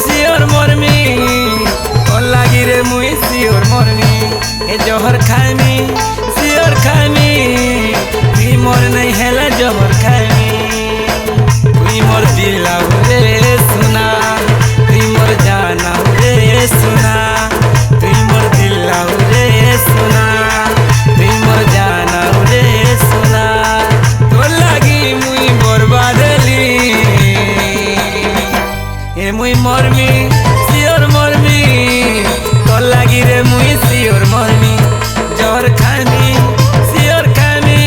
sure मरमी ओ लागी रे मुई सियोर मरमी ए जहर खामी सियोर खामी तुई मोर नहीं हेला जहर खामी तुई मोर दिला रे सुना तुई मोर जाना रे सुना तुई मोर दिला रे सुना तुई मोर जाना रे सुना तो लागी मुई बर्बादली ए मुई मरमी सियोर मरमी तो लागी रे मुई सियोर मरमी जहर खामी सियोर खामी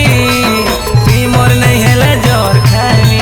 तुई मोर नहीं हेला जहर खामी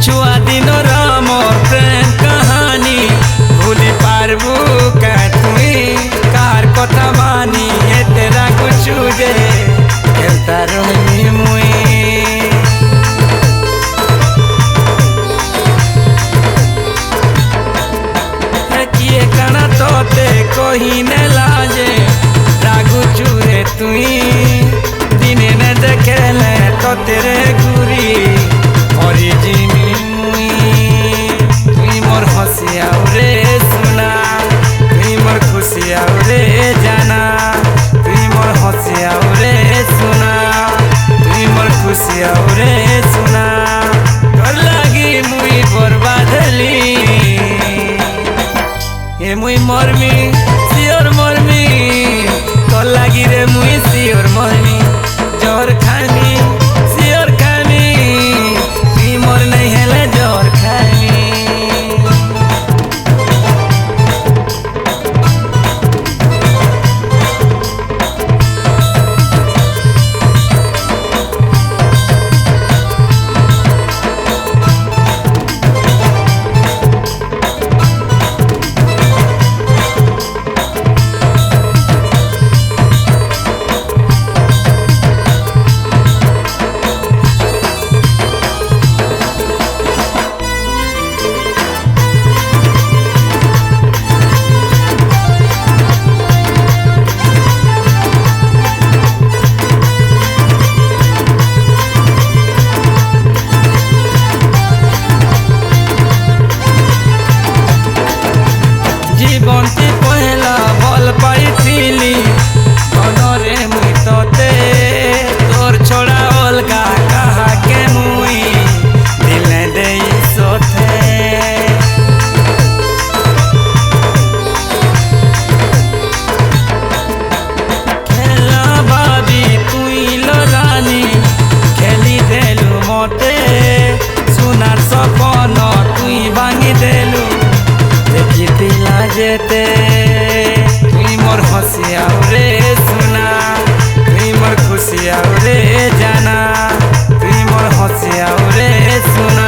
छुआ दिनों मोर प्रेम कहानी भूली पारबू का तुई कार कथा मानी है तेरा कुछ जे खेलता रही मुई किए कना तोते कोही ने लाजे रागू चूरे तुई दिने ने देखे ले तो तेरे गुरी और जिमी तुई मोर हसिया रे सुना तुई मोर खुशिया रे जाना तुई मोर हसिया रे सुना तुई मोर खुशिया रे सुना तोर लागी मुई बर्बादली ए मुई मरमी सियोर मरमी तोर लागी रे मुई सियोर मरमी जहर खामी सियोर खामी तुई मोर नहीं हेला जहर खामी জীবনটি পহেলা বল পাইছিলি মনরে মুই তোতে তোর ছড়া অলগা কাহাকে মুই দিলে দেই সোথে খেলা বাবি তুই লরানি খেলি দেলু মতে সোনার সপন তুই ভাঙি দেলু देखिला जेते तुई मोर हसिया रे सुना तुई मोर खुशिया रे जाना तुई मोर हसिया रे सुना